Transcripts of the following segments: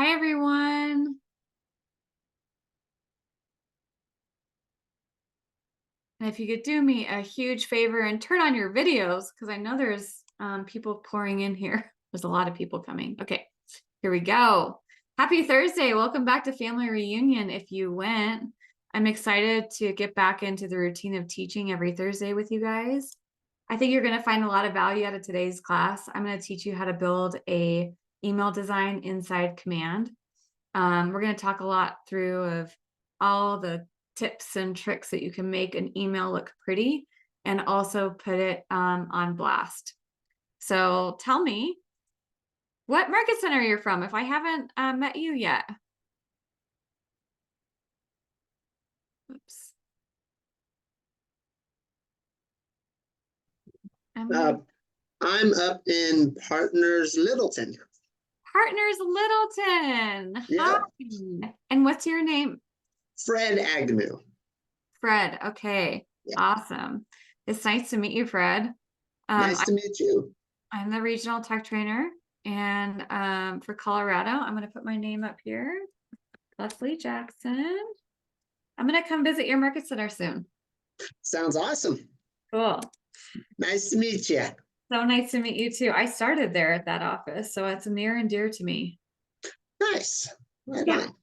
Hi, everyone. And if you could do me a huge favor and turn on your videos, because I know there's people pouring in here. There's a lot of people coming. Okay, here we go. Happy Thursday. Welcome back to Family Reunion. If you went, I'm excited to get back into the routine of teaching every Thursday with you guys. I think you're going to find a lot of value out of today's class. I'm going to teach you how to build a email design inside Command. We're going to talk a lot through of all the tips and tricks that you can make an email look pretty and also put it on blast. So tell me what market center you're from if I haven't met you yet. Oops. I'm up in Partners Littleton. Partners Littleton. Hi. Yeah, And what's your name? Fred Agnew. Fred. Okay. Yeah, Awesome. It's nice to meet you, Fred. nice to meet you. I'm the regional tech trainer, and for Colorado, I'm going to put my name up here, Leslie Jackson. I'm going to come visit your market center soon. Sounds awesome. Cool. Nice to meet you. So nice to meet you too. I started there at that office, so it's near and dear to me. Nice. Right Yeah. on.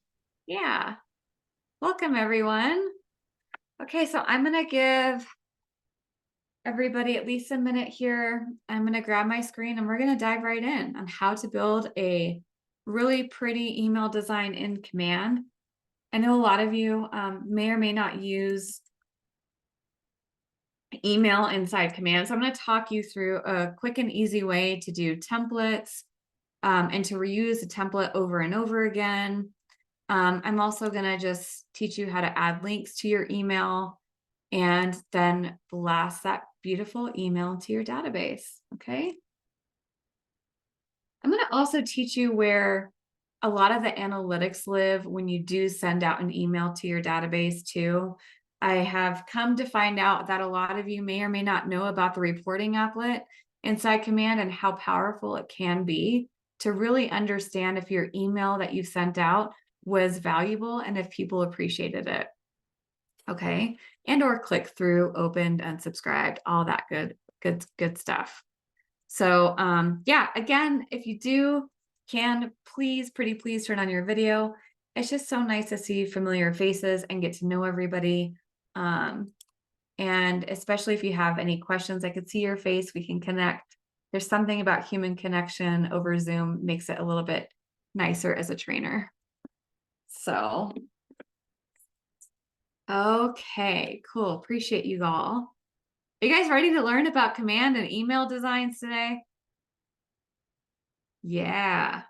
Yeah. Welcome, everyone. Okay, so I'm going to give everybody at least a minute here. I'm going to grab my screen and we're going to dive right in on how to build a really pretty email design in Command. I know a lot of you may or may not use email inside Command. So I'm going to talk you through a quick and easy way to do templates and to reuse a template over and over again. I'm also going to just teach you how to add links to your email and then blast that beautiful email to your database. Okay. I'm going to also teach you where a lot of the analytics live when you do send out an email to your database too. I have come to find out that a lot of you may or may not know about the reporting applet inside Command and how powerful it can be to really understand if your email that you sent out was valuable and if people appreciated it. Okay. And or click through, opened, unsubscribed, all that good stuff. So yeah, again, if you can, please, pretty please turn on your video. It's just so nice to see familiar faces and get to know everybody. And especially if you have any questions, I could see your face, we can connect. There's something about human connection over Zoom makes it a little bit nicer as a trainer. So, okay, cool. Appreciate you all. Are you guys ready to learn about Command and email designs today? Yeah.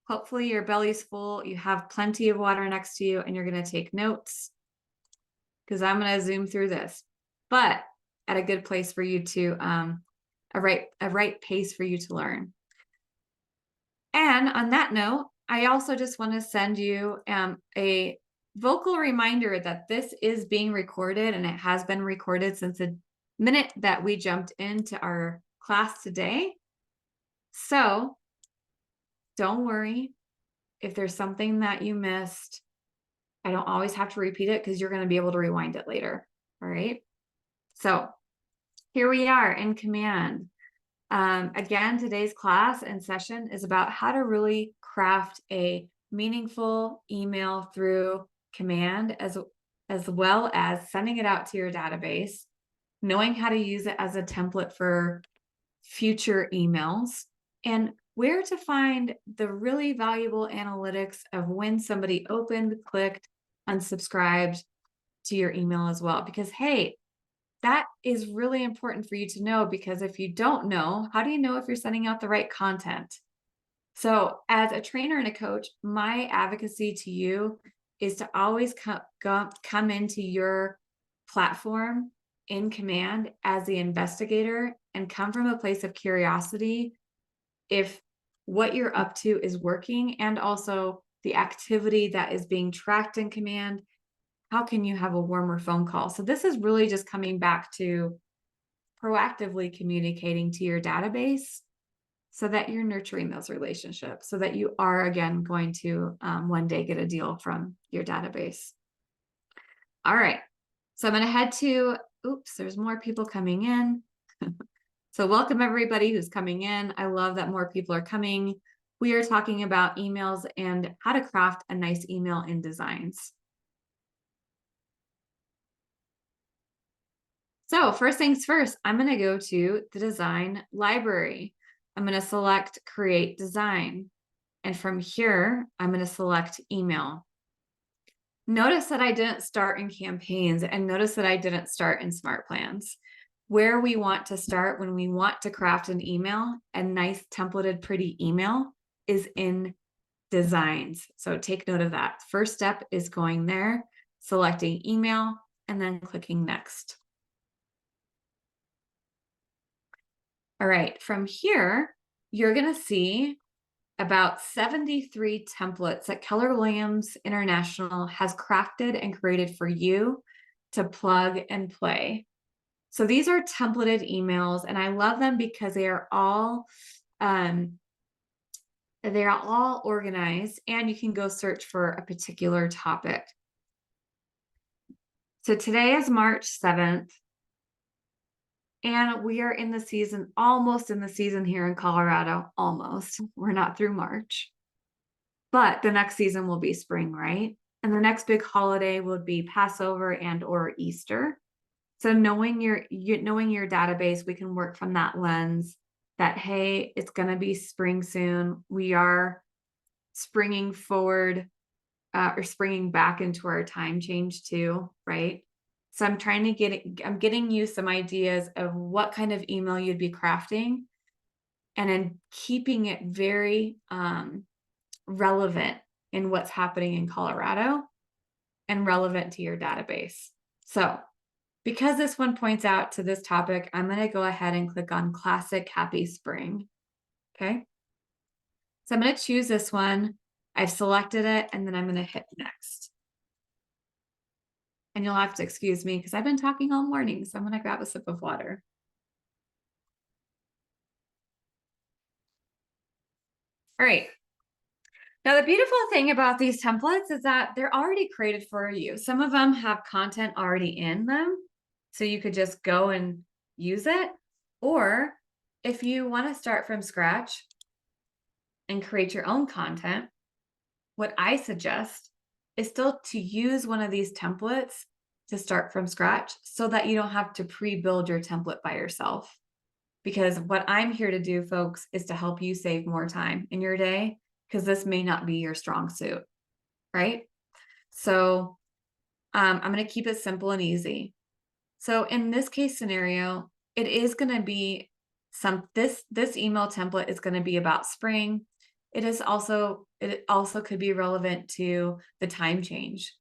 Hopefully your belly's full, you have plenty of water next to you, and you're going to take notes because I'm going to zoom through this, but at a good place for you to, a right pace for you to learn. And on that note, I also just want to send you a vocal reminder that this is being recorded, and it has been recorded since the minute that we jumped into our class today. So don't worry if there's something that you missed. I don't always have to repeat it because you're going to be able to rewind it later. All right. So here we are in Command. Again, today's class and session is about how to really craft a meaningful email through Command as well as sending it out to your database, knowing how to use it as a template for future emails, and where to find the really valuable analytics of when somebody opened, clicked, unsubscribed to your email as well. Because, hey, that is really important for you to know, because if you don't know, how do you know if you're sending out the right content? So as a trainer and a coach, my advocacy to you is to always come into your platform in Command as the investigator and come from a place of curiosity if what you're up to is working, and also the activity that is being tracked in Command. How can you have a warmer phone call? So this is really just coming back to proactively communicating to your database so that you're nurturing those relationships, so that you are again going to one day get a deal from your database. All right. So I'm going to head to, oops, there's more people coming in. So welcome everybody who's coming in. I love that more people are coming. We are talking about emails and how to craft a nice email in Designs. So first things first, I'm going to go to the design library. I'm going to select create design. And from here, I'm going to select email. Notice that I didn't start in campaigns, and notice that I didn't start in smart plans. Where we want to start when we want to craft an email, a nice templated, pretty email, is in Designs. So take note of that. First step is going there, selecting email, and then clicking next. All right, from here, you're going to see about 73 templates that Keller Williams International has crafted and created for you to plug and play. So these are templated emails, and I love them because they are all organized, and you can go search for a particular topic. So today is March 7th. And we are in the season, almost in the season here in Colorado, almost. We're not through March. But the next season will be spring, right? And the next big holiday would be Passover and or Easter. So knowing your database, we can work from that lens that, hey, it's going to be spring soon. We are springing forward or springing back into our time change too, right? So I'm getting you some ideas of what kind of email you'd be crafting, and then keeping it very relevant in what's happening in Colorado and relevant to your database. So because this one points out to this topic, I'm going to go ahead and click on Classic Happy Spring. Okay. So I'm going to choose this one. I've selected it, and then I'm going to hit next. And you'll have to excuse me because I've been talking all morning, so I'm going to grab a sip of water. All right. Now, the beautiful thing about these templates is that they're already created for you. Some of them have content already in them, so you could just go and use it. Or if you want to start from scratch and create your own content, what I suggest is still to use one of these templates to start from scratch so that you don't have to pre-build your template by yourself. Because what I'm here to do, folks, is to help you save more time in your day, because this may not be your strong suit, right? So I'm going to keep it simple and easy. So in this case scenario, it is going to be this email template is going to be about spring. It also could be relevant to the time change,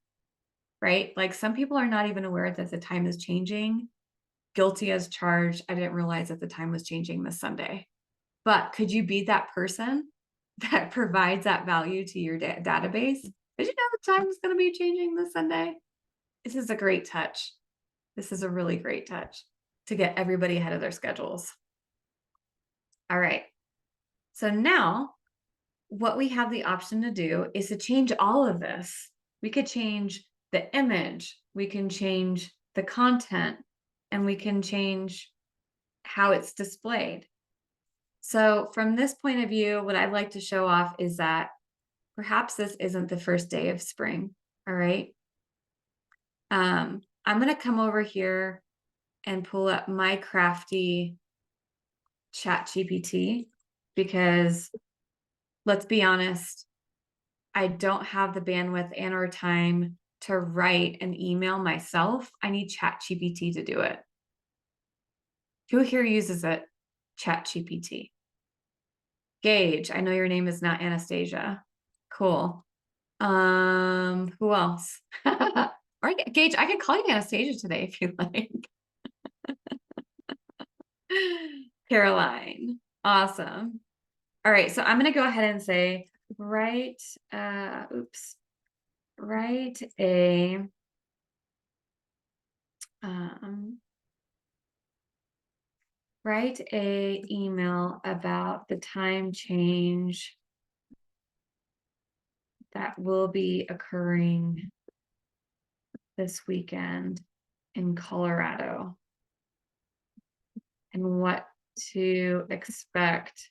right? Like some people are not even aware that the time is changing. Guilty as charged. I didn't realize that the time was changing this Sunday. But could you be that person that provides that value to your database? Did you know the time is going to be changing this Sunday? This is a great touch. This is a really great touch to get everybody ahead of their schedules. All right. So now what we have the option to do is to change all of this. We could change the image, we can change the content, and we can change how it's displayed. So from this point of view, what I'd like to show off is that perhaps this isn't the first day of spring. All right. I'm going to come over here and pull up my crafty ChatGPT, because let's be honest, I don't have the bandwidth and or time to write an email myself. I need ChatGPT to do it. Who here uses it? ChatGPT. Gage, I know your name is not Anastasia. Cool. Who else? Or Gage, I can call you Anastasia today if you like. Caroline. Awesome. All right, so I'm going to go ahead and say, write a write a email about the time change that will be occurring this weekend in Colorado and what to expect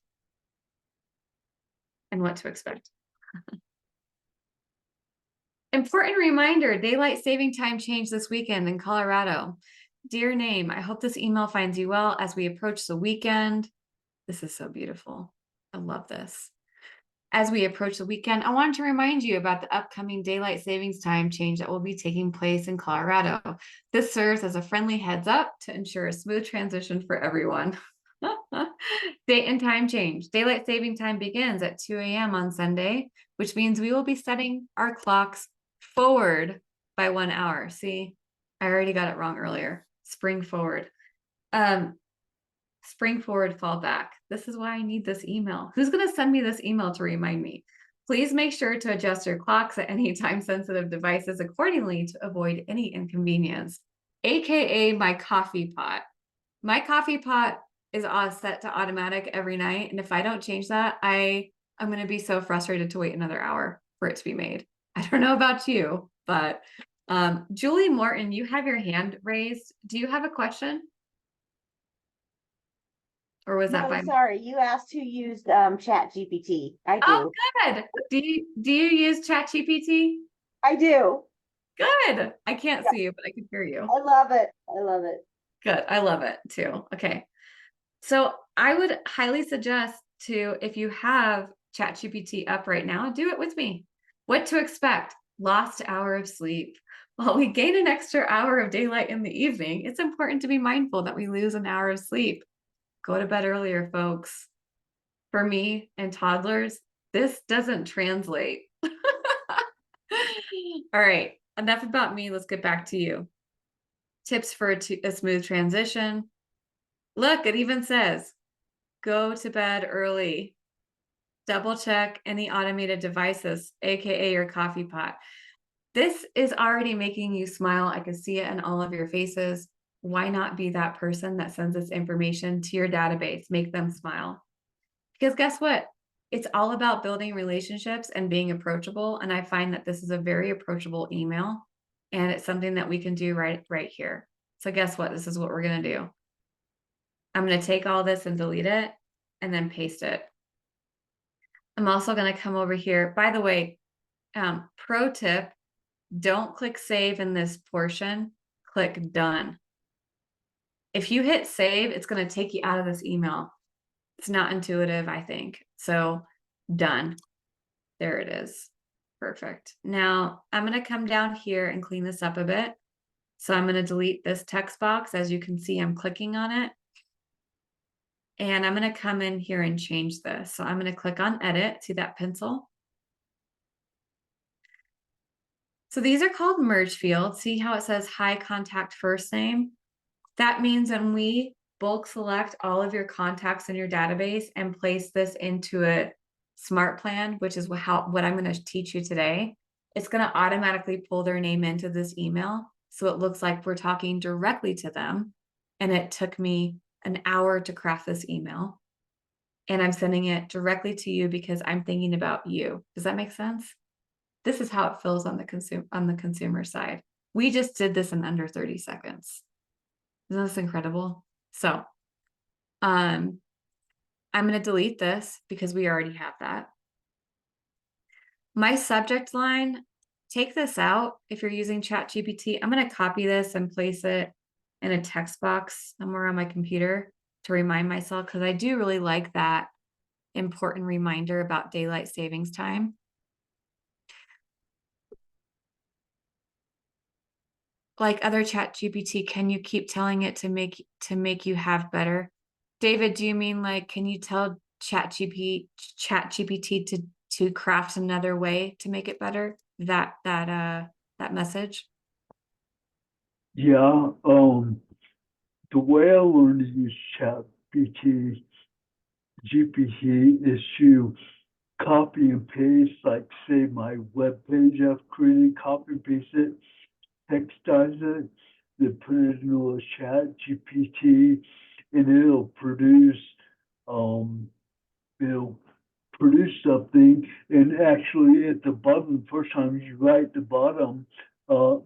Important reminder, daylight saving time change this weekend in Colorado. Dear name, I hope this email finds you well as we approach the weekend. This is so beautiful. I love this. As we approach the weekend, I wanted to remind you about the upcoming daylight savings time change that will be taking place in Colorado. This serves as a friendly heads up to ensure a smooth transition for everyone. Date and time change. Daylight saving time begins at 2 a.m. on Sunday, which means we will be setting our clocks forward by 1 hour. See, I already got it wrong earlier. Spring forward. Spring forward, fall back. This is why I need this email. Who's going to send me this email to remind me? Please make sure to adjust your clocks at any time-sensitive devices accordingly to avoid any inconvenience, aka my coffee pot. My coffee pot is all set to automatic every night, and if I don't change that, I'm going to be so frustrated to wait another hour for it to be made. I don't know about you, but Julie Morton, you have your hand raised. Do you have a question? Or was that No, by sorry, you asked who used Chat GPT. I do. Oh, good. Do you use ChatGPT? I do. Good. I can't Yeah. see you, but I can hear you. I love it. I love it. Good. I love it too. Okay. So I would highly suggest to, if you have ChatGPT up right now, do it with me. What to expect? Lost hour of sleep. While we gain an extra hour of daylight in the evening, it's important to be mindful that we lose an hour of sleep. Go to bed earlier, folks. For me and toddlers, this doesn't translate. All right, enough about me. Let's get back to you. Tips for a smooth transition. Look, it even says, go to bed early. Double check any automated devices, AKA your coffee pot. This is already making you smile. I can see it in all of your faces. Why not be that person that sends this information to your database? Make them smile. Because guess what? It's all about building relationships and being approachable. And I find that this is a very approachable email, and it's something that we can do right here. So guess what? This is what we're going to do. I'm going to take all this and delete it and then paste it. I'm also going to come over here. By the way, pro tip, don't click save in this portion. Click done. If you hit save, it's going to take you out of this email. It's not intuitive, I think. So done. There it is. Perfect. Now I'm going to come down here and clean this up a bit. So I'm going to delete this text box. As you can see, I'm clicking on it. And I'm going to come in here and change this. So I'm going to click on edit. See that pencil? So these are called merge fields. See how it says high contact first name? That means when we bulk select all of your contacts in your database and place this into a smart plan, which is what I'm going to teach you today, it's going to automatically pull their name into this email. So it looks like we're talking directly to them. And it took me an hour to craft this email. And I'm sending it directly to you because I'm thinking about you. Does that make sense? This is how it feels on the consumer side. We just did this in under 30 seconds. Isn't this incredible? So I'm going to delete this because we already have that. My subject line, take this out if you're using ChatGPT. I'm going to copy this and place it in a text box somewhere on my computer to remind myself, because I do really like that important reminder about daylight savings time. Like other ChatGPT, can you keep telling it to make you have better? David, do you mean like, can you tell ChatGPT to craft another way to make it better? That message? Yeah, the way I learned to use GPT is to copy and paste, like say my web page I've created, copy and paste it, textize it, then put it into a Chat GPT, and it'll produce, it'll produce something. And actually at the bottom, the first time you write the bottom,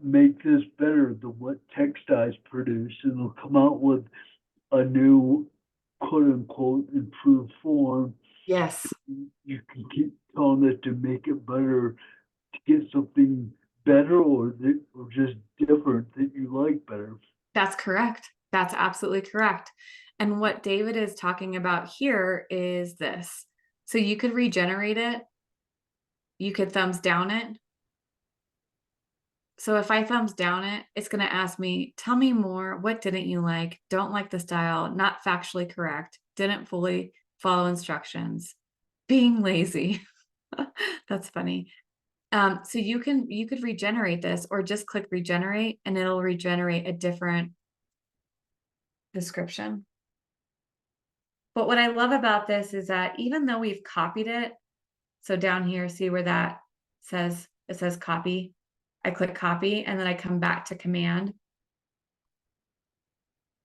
make this better than what TextEyes produce, and it'll come out with a new quote unquote improved form. Yes, You can keep telling it to make it better, to get something better or just different that you like better. that's correct. That's absolutely correct. And what David is talking about here is this. So you could regenerate it. You could thumbs down it. So if I thumbs down it, it's going to ask me, tell me more. What didn't you like? Don't like the style, not factually correct, didn't fully follow instructions, being lazy. That's funny. So you could regenerate this or just click regenerate and it'll regenerate a different description. But what I love about this is that even though we've copied it, so down here, see where that says, it says copy. I click copy and then I come back to command.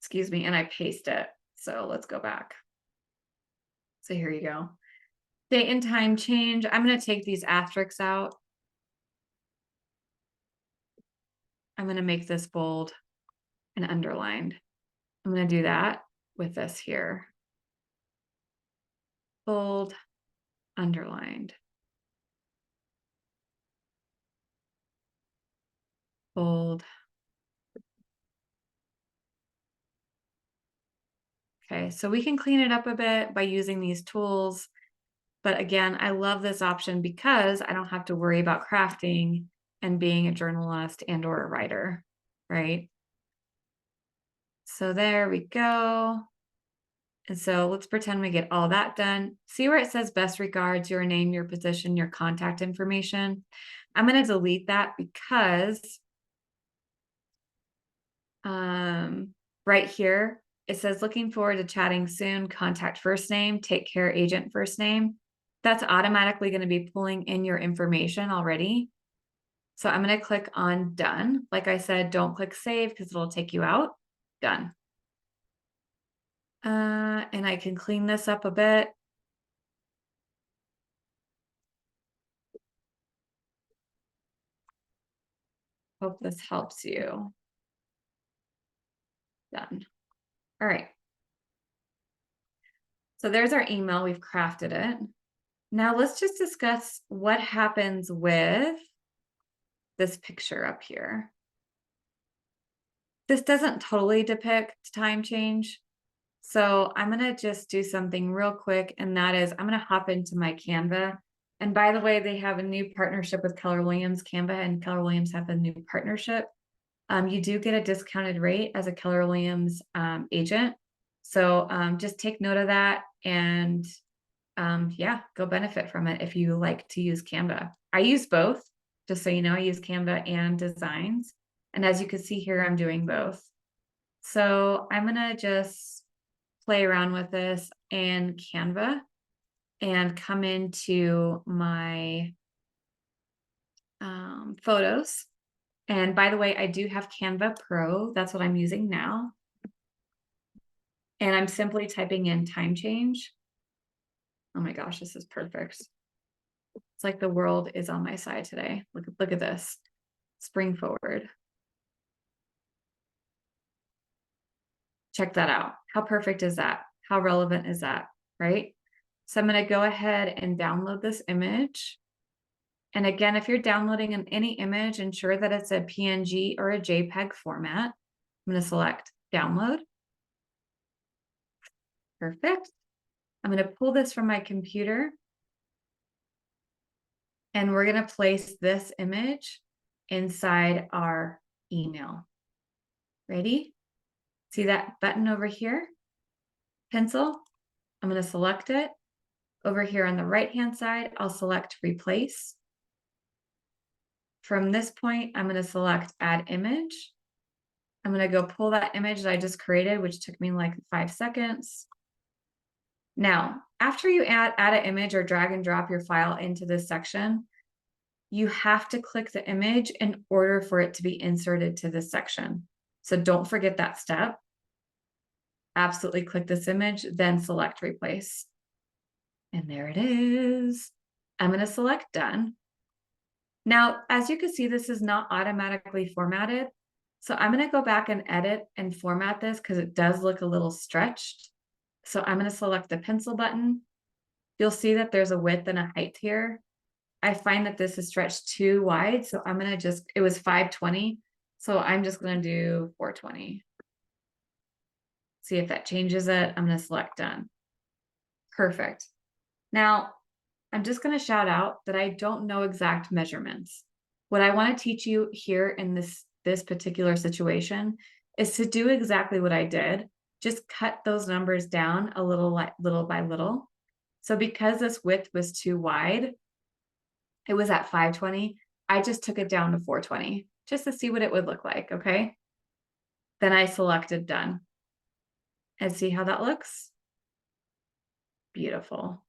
Excuse me, and I paste it. So let's go back. So here you go. Date and time change. I'm going to take these asterisks out. I'm going to make this bold and underlined. I'm going to do that with this here. Bold, underlined. Bold. Okay, so we can clean it up a bit by using these tools. But again, I love this option because I don't have to worry about crafting and being a journalist and or a writer, right? So there we go. And so let's pretend we get all that done. See where it says best regards, your name, your position, your contact information. I'm going to delete that because right here, it says looking forward to chatting soon, contact first name, take care agent first name. That's automatically going to be pulling in your information already. So I'm going to click on done. Like I said, don't click save because it'll take you out. Done. And I can clean this up a bit. Hope this helps you. Done. All right. So there's our email. We've crafted it. Now let's just discuss what happens with this picture up here. This doesn't totally depict time change. So I'm going to just do something real quick. And that is I'm going to hop into my Canva. And by the way, they have a new partnership with Keller Williams. Canva and Keller Williams have a new partnership. You do get a discounted rate as a Keller Williams agent. So just take note of that and yeah, go benefit from it if you like to use Canva. I use both, just so you know, I use Canva and Designs. And as you can see here, I'm doing both. So I'm going to just play around with this in Canva and come into my photos. And by the way, I do have Canva Pro. That's what I'm using now. And I'm simply typing in time change. Oh my gosh, this is perfect. It's like the world is on my side today. Look at this. Spring forward. Check that out. How perfect is that? How relevant is that, right? So I'm going to go ahead and download this image. And again, if you're downloading any image, ensure that it's a PNG or a JPEG format. I'm going to select download. Perfect. I'm going to pull this from my computer. And we're going to place this image inside our email. Ready? See that button over here? Pencil. I'm going to select it. Over here on the right-hand side, I'll select replace. From this point, I'm going to select add image. I'm going to go pull that image that I just created, which took me like 5 seconds. Now, after you add an image or drag and drop your file into this section, you have to click the image in order for it to be inserted to this section. So don't forget that step. absolutely click this image, then select replace. And there it is. I'm going to select done. Now, as you can see, this is not automatically formatted. So I'm going to go back and edit and format this because it does look a little stretched. So I'm going to select the pencil button. You'll see that there's a width and a height here. I find that this is stretched too wide. So I'm going to it was 520. So I'm just going to do 420. See if that changes it. I'm going to select done. Perfect. Now, I'm just going to shout out that I don't know exact measurements. What I want to teach you here in this particular situation is to do exactly what I did. Just cut those numbers down a little by little. So because this width was too wide, it was at 520. I just took it down to 420 just to see what it would look like, okay? Then I selected done. And see how that looks? Beautiful.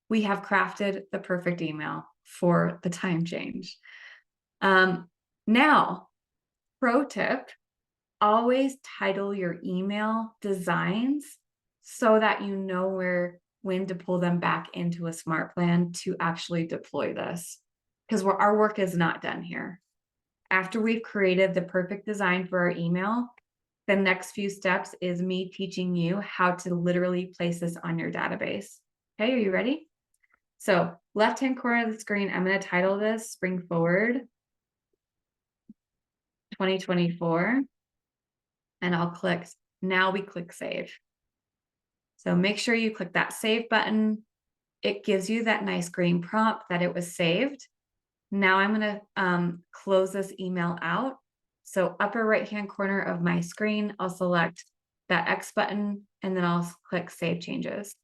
We have crafted the perfect email for the time change. Now, pro tip, always title your email designs so that you know when to pull them back into a smart plan to actually deploy this. Because our work is not done here. After we've created the perfect design for our email, the next few steps is me teaching you how to literally place this on your database. Okay, are you ready? So left-hand corner of the screen, I'm going to title this Spring Forward 2024. And I'll click, now we click save. So make sure you click that save button. It gives you that nice green prompt that it was saved. Now I'm going to close this email out. So upper right-hand corner of my screen, I'll select that X button and then I'll click Save Changes.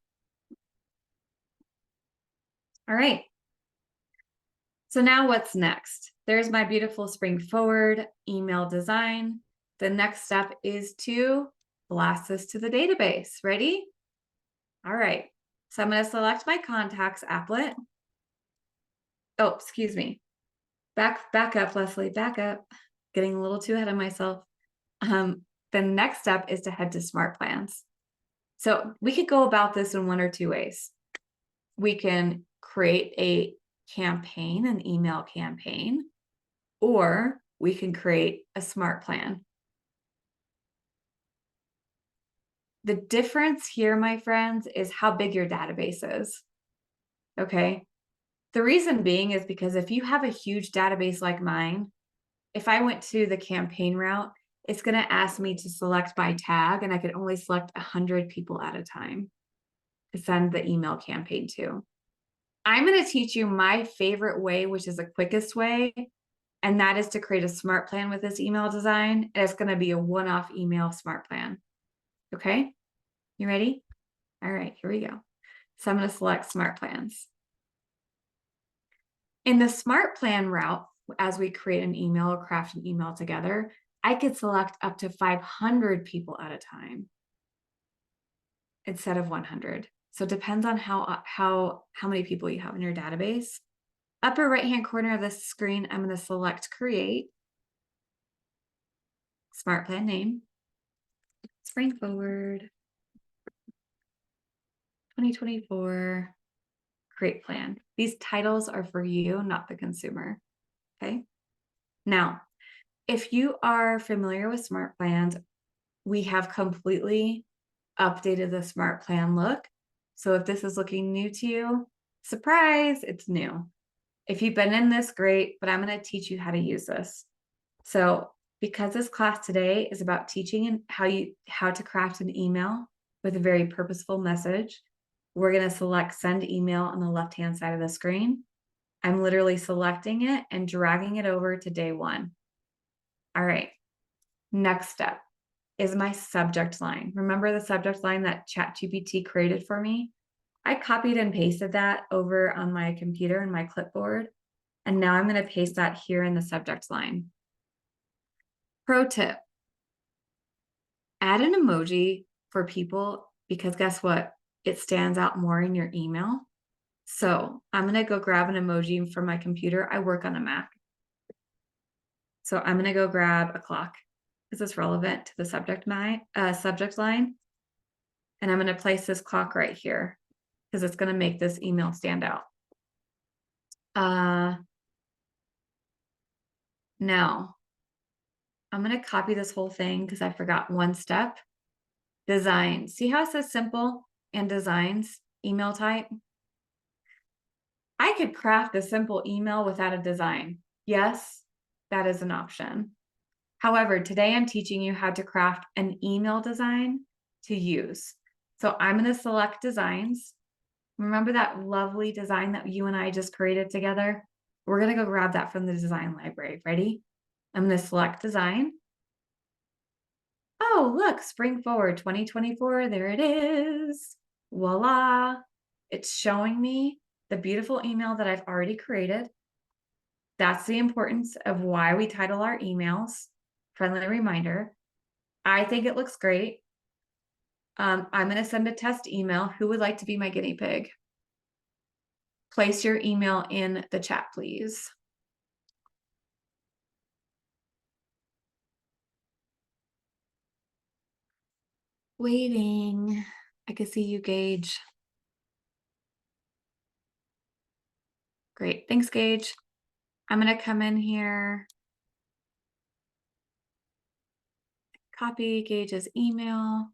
All right. So now what's next? There's my beautiful Spring Forward email design. The next step is to blast this to the database. Ready? All right. So I'm going to select my contacts applet. Oh, excuse me. Back up, Leslie, back up. Getting a little too ahead of myself. The next step is to head to Smart Plans. So we could go about this in one or two ways. We can create a campaign, an email campaign, or we can create a smart plan. The difference here, my friends, is how big your database is. Okay. The reason being is because if you have a huge database like mine, if I went to the campaign route, it's going to ask me to select by tag, and I could only select 100 people at a time to send the email campaign to. I'm going to teach you my favorite way, which is the quickest way, and that is to create a smart plan with this email design. And it's going to be a one-off email smart plan. Okay, you ready? All right, here we go. So I'm going to select Smart Plans. In the smart plan route, as we create an email or craft an email together, I could select up to 500 people at a time instead of 100. So it depends on how many people you have in your database. Upper right-hand corner of the screen, I'm going to select Create. Smart plan name. Spring Forward 2024. Create plan. These titles are for you, not the consumer. Okay. Now, if you are familiar with smart plans, we have completely updated the smart plan look. So if this is looking new to you, surprise, it's new. If you've been in this, great, but I'm going to teach you how to use this. So because this class today is about teaching how to craft an email with a very purposeful message, we're going to select send email on the left-hand side of the screen. I'm literally selecting it and dragging it over to day one. All right. Next step is my subject line. Remember the subject line that ChatGPT created for me? I copied and pasted that over on my computer and my clipboard. And now I'm going to paste that here in the subject line. Pro tip, add an emoji for people because guess what? It stands out more in your email. So I'm going to go grab an emoji from my computer. I work on a Mac. So I'm going to go grab a clock. because it's relevant to the subject line. And I'm going to place this clock right here because it's going to make this email stand out. Now, I'm going to copy this whole thing because I forgot one step. Design. See how it says simple and designs, email type? I could craft a simple email without a design. Yes, that is an option. However, today I'm teaching you how to craft an email design to use. So I'm going to select designs. Remember that lovely design that you and I just created together? We're going to go grab that from the design library. Ready? I'm going to select design. Oh, look, Spring Forward 2024. There it is. Voila. It's showing me the beautiful email that I've already created. That's the importance of why we title our emails. Friendly reminder. I think it looks great. I'm going to send a test email. Who would like to be my guinea pig? Place your email in the chat, please. Waiting. I can see you, Gage. Great. Thanks, Gage. I'm going to come in here. Copy Gage's email.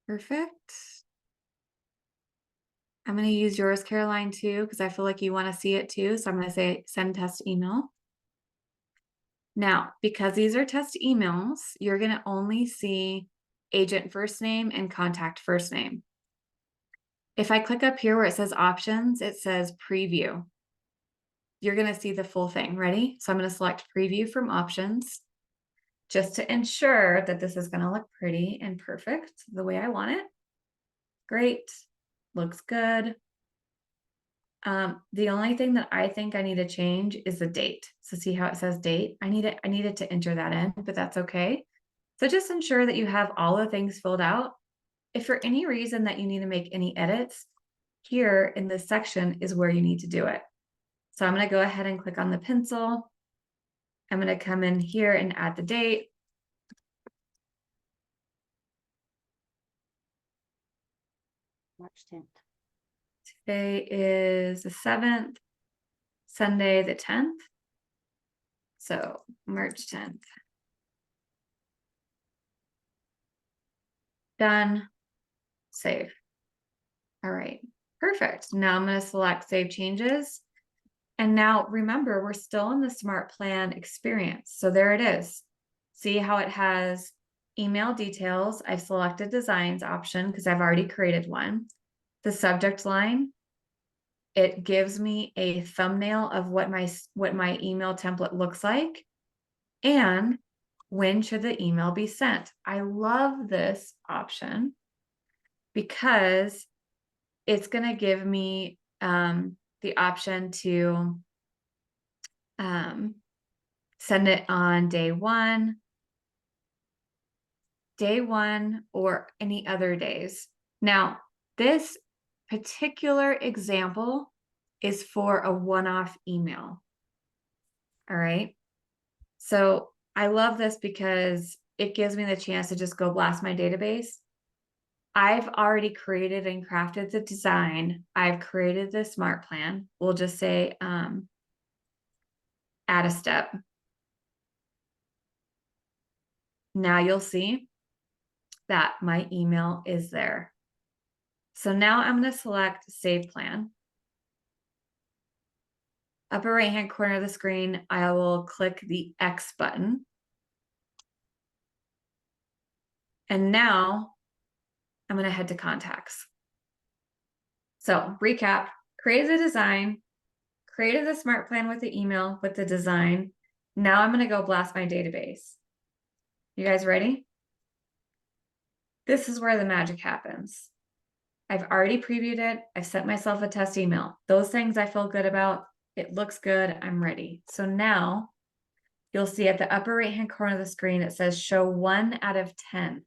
Perfect. I'm going to use yours, Caroline, too, because I feel like you want to see it too. So I'm going to say send test email. Now, because these are test emails, you're going to only see agent first name and contact first name. If I click up here where it says options, it says preview. You're going to see the full thing. Ready? So I'm going to select preview from options just to ensure that this is going to look pretty and perfect the way I want it. Great. Looks good. The only thing that I think I need to change is the date. So see how it says date? I needed to enter that in, but that's okay. So just ensure that you have all the things filled out. If for any reason that you need to make any edits, here in this section is where you need to do it. So I'm going to go ahead and click on the pencil. I'm going to come in here and add the date. March 10th. Today is the 7th, Sunday the 10th. So March 10th. Done. Save. All right, perfect. Now I'm going to select Save Changes. And now remember, we're still in the Smart Plan experience. So there it is. See how it has email details. I've selected designs option because I've already created one. The subject line, it gives me a thumbnail of what my email template looks like. And when should the email be sent? I love this option because it's going to give me the option to send it on day one, or any other days. Now, this particular example is for a one-off email. All right. So I love this because it gives me the chance to just go blast my database. I've already created and crafted the design. I've created the Smart Plan. We'll just say add a step. Now you'll see that my email is there. So now I'm going to select Save Plan. Upper right-hand corner of the screen, I will click the X button. And now I'm going to head to contacts. So recap, created the design, created the Smart Plan with the email, with the design. Now I'm going to go blast my database. You guys ready? This is where the magic happens. I've already previewed it. I've sent myself a test email. Those things I feel good about. It looks good. I'm ready. So now you'll see at the upper right-hand corner of the screen, it says show 1 out of 10.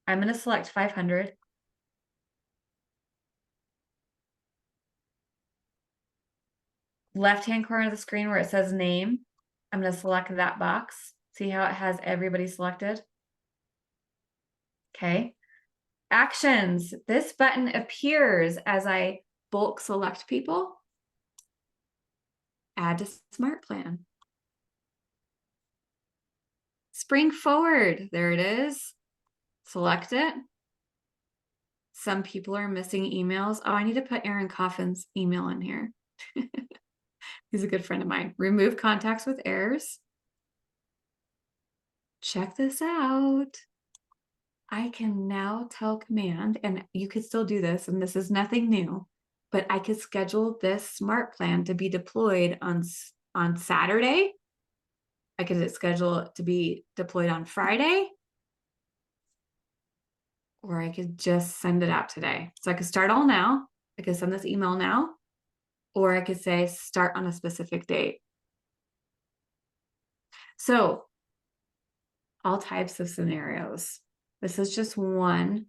I'm going to select 500. left-hand corner of the screen where it says name, I'm going to select that box. See how it has everybody selected? Okay. Actions. This button appears as I bulk select people. Add to Smart Plan. Spring forward. There it is. Select it. Some people are missing emails. Oh, I need to put Aaron Coffin's email in here. He's a good friend of mine. Remove contacts with errors. Check this out. I can now tell Command, and you could still do this, and this is nothing new, but I could schedule this Smart Plan to be deployed on Saturday. I could schedule it to be deployed on Friday, or I could just send it out today. So I could start all now. I could send this email now, or I could say start on a specific date. So all types of scenarios. This is just one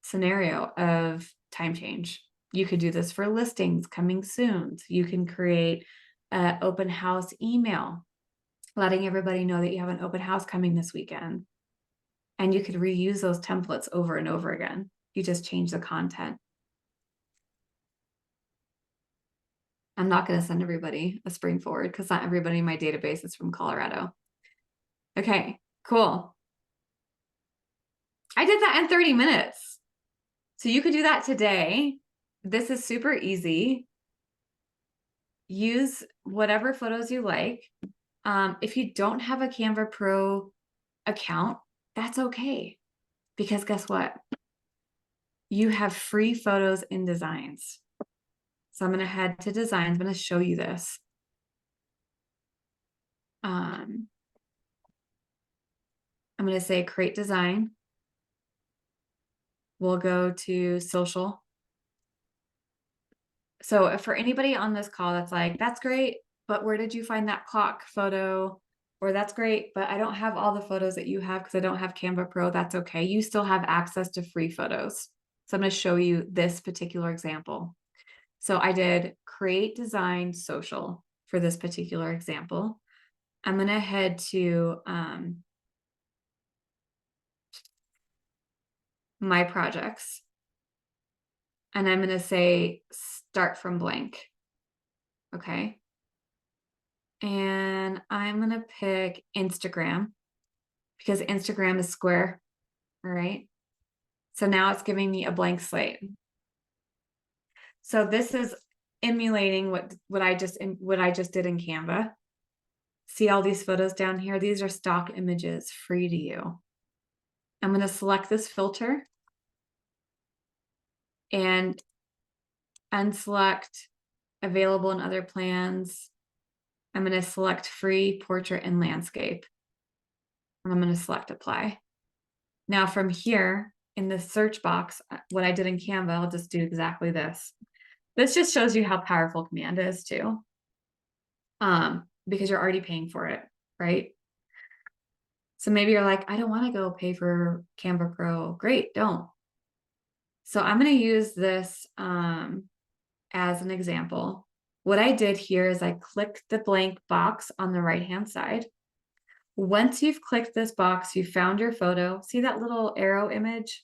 scenario of time change. You could do this for listings coming soon. So you can create an open house email, letting everybody know that you have an open house coming this weekend. And you could reuse those templates over and over again. You just change the content. I'm not going to send everybody a spring forward because not everybody in my database is from Colorado. Okay, cool. I did that in 30 minutes. So you could do that today. This is super easy. Use whatever photos you like. If you don't have a Canva Pro account, that's okay. Because guess what? You have free photos in Designs. So I'm going to head to Designs. I'm going to show you this. I'm going to say create design. We'll go to social. So for anybody on this call that's like, that's great, but where did you find that clock photo? Or that's great, but I don't have all the photos that you have because I don't have Canva Pro. That's okay. You still have access to free photos. So I'm going to show you this particular example. So I did create design social for this particular example. I'm going to head to my projects. And I'm going to say start from blank. Okay. And I'm going to pick Instagram because Instagram is square. All right. So now it's giving me a blank slate. So this is emulating what I just did in Canva. See all these photos down here? These are stock images free to you. I'm going to select this filter and unselect available in other plans. I'm going to select free, portrait, and landscape. And I'm going to select apply. Now from here in the search box, what I did in Canva, I'll just do exactly this. This just shows you how powerful Command is too. Because you're already paying for it, right? So maybe you're like, I don't want to go pay for Canva Pro. Great, don't. So I'm going to use this as an example. What I did here is I clicked the blank box on the right-hand side. Once you've clicked this box, you found your photo. See that little arrow image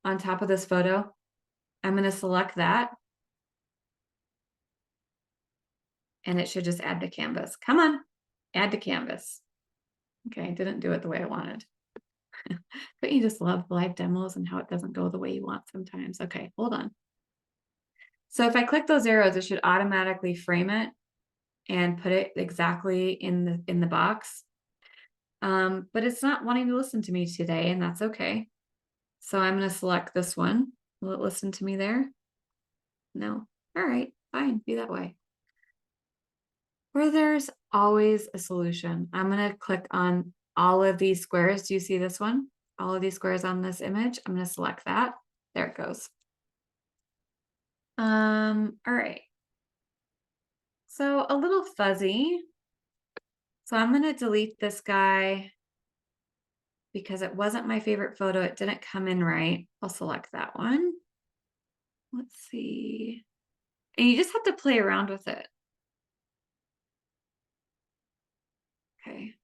on top of this photo? I'm going to select that. And it should just add to Canvas. Come on, add to Canvas. Okay, I didn't do it the way I wanted. But you just love live demos and how it doesn't go the way you want sometimes. Okay, hold on. So if I click those arrows, it should automatically frame it and put it exactly in the box. But it's not wanting to listen to me today, and that's okay. So I'm going to select this one. Will it listen to me there? No. All right, fine, be that way. Where there's always a solution. I'm going to click on all of these squares. Do you see this one? All of these squares on this image. I'm going to select that. There it goes. All right. So a little fuzzy. So I'm going to delete this guy because it wasn't my favorite photo. It didn't come in right. I'll select that one. Let's see. And you just have to play around with it. Okay.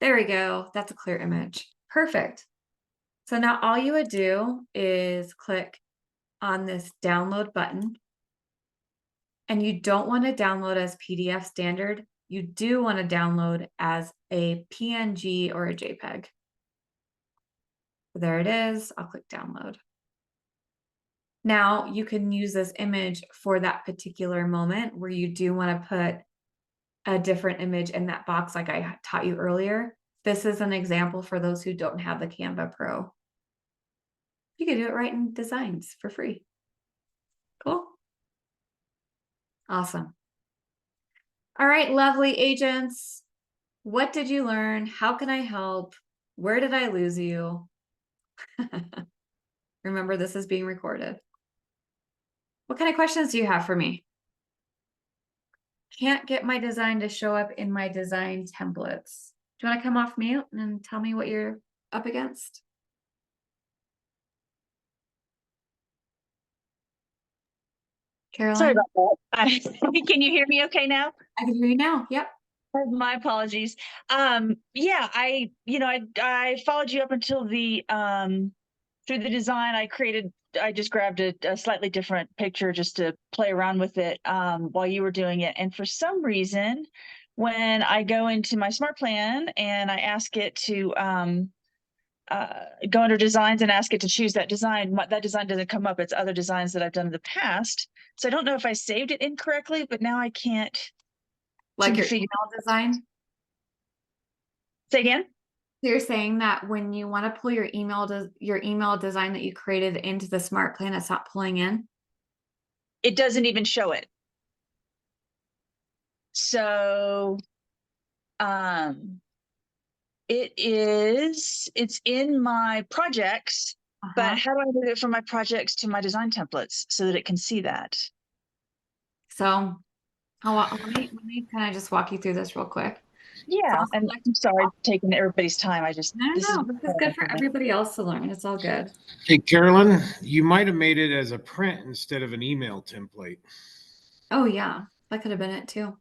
There we go. That's a clear image. Perfect. So now all you would do is click on this download button. And you don't want to download as PDF standard. You do want to download as a PNG or a JPEG. There it is. I'll click download. Now you can use this image for that particular moment where you do want to put a different image in that box like I taught you earlier. This is an example for those who don't have the Canva Pro. You can do it right in Designs for free. Cool. Awesome. All right, lovely agents. What did you learn? How can I help? Where did I lose you? Remember, this is being recorded. What kind of questions do you have for me? Can't get my design to show up in my design templates. Do you want to come off mute and tell me what you're up against? Caroline? Sorry about that. Can you hear me okay now? I can hear you now. Yep. My apologies. Yeah, I followed you up until the through the design. I just grabbed a slightly different picture just to play around with it while you were doing it. And for some reason, when I go into my smart plan and I ask it to go under designs and ask it to choose that design doesn't come up. It's other designs that I've done in the past. So I don't know if I saved it incorrectly, but now I can't. Like your figure- email design? Say again? So you're saying that when you want to pull your email design that you created into the smart plan, it's not pulling in? It doesn't even show it. So it's in my projects, but how do I move it from my projects to my design templates so that it can see that? So let me kind of just walk you through this real quick. Yeah, So and I'm sorry taking everybody's time. No, this is good for everybody else to learn. It's all good. Hey, Carolyn, you might have made it as a print instead of an email template. Oh yeah, that could have been it too.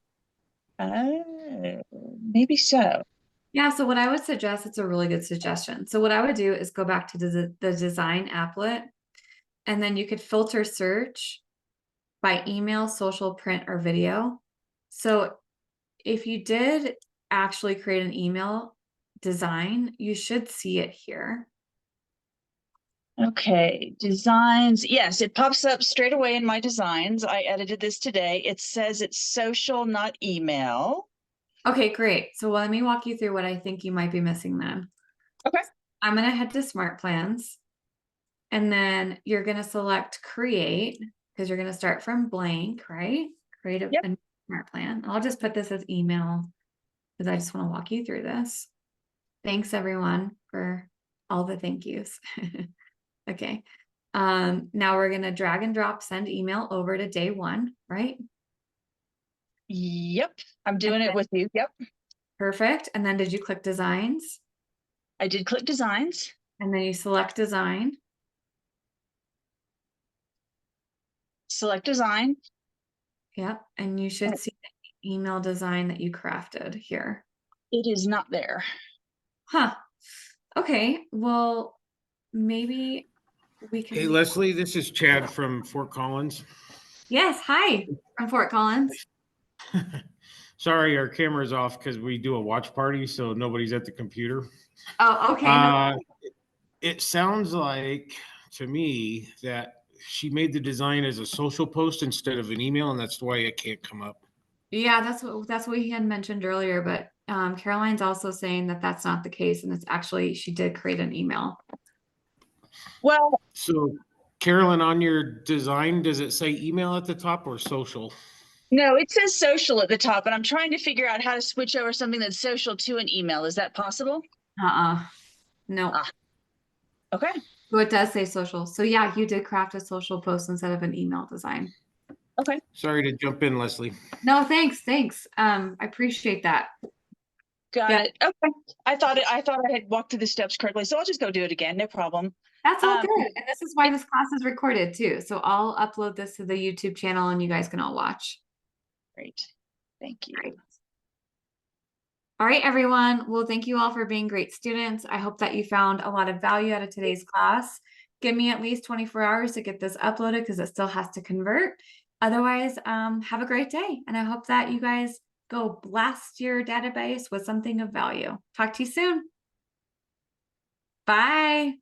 Maybe so. Yeah, so what I would suggest, it's a really good suggestion. So what I would do is go back to the design applet, and then you could filter search by email, social, print, or video. So if you did actually create an email design, you should see it here. Okay, designs. Yes, it pops up straight away in my designs. I edited this today. It says it's social, not email. Okay, great. So let me walk you through what I think you might be missing then. Okay. I'm going to head to Smart Plans, and then you're going to select Create, because you're going to start from blank, right? Create a new Smart Plan. I'll just put this as email because I just want to walk you through this. Thanks everyone for all the thank yous. Okay. Now we're going to drag and drop send email over to day one, right? Yep, I'm doing it with you. Yep. Perfect. And then did you click designs? I did click designs. And then you select design. Select design. Yep. And you should see the email design that you crafted here. It is not there. Huh. Okay. Well, maybe we can. Hey, Leslie, this is Chad from Fort Collins. Yes. Hi, from Fort Collins. Sorry, our camera's off because we do a watch party, so nobody's at the computer. Oh, okay. It sounds like to me that she made the design as a social post instead of an email, and that's why it can't come up. Yeah, that's what he had mentioned earlier, but Caroline's also saying that that's not the case, and it's actually she did create an email. Well, So, Carolyn, on your design, does it say email at the top or social? no, it says social at the top, and I'm trying to figure out how to switch over something that's social to an email. Is that possible? No. Okay. So it does say social. So yeah, you did craft a social post instead of an email design. Okay. Sorry to jump in, Leslie. No, thanks. I appreciate that. Got it. Okay. I thought I had walked through the steps correctly, so I'll just go do it again. No problem. That's all good. And this is why this class is recorded too. So I'll upload this to the YouTube channel and you guys can all watch. Great. Thank you. Great. All right, everyone. Well, thank you all for being great students. I hope that you found a lot of value out of today's class. Give me at least 24 hours to get this uploaded because it still has to convert. Otherwise, have a great day. And I hope that you guys go blast your database with something of value. Talk to you soon. Bye.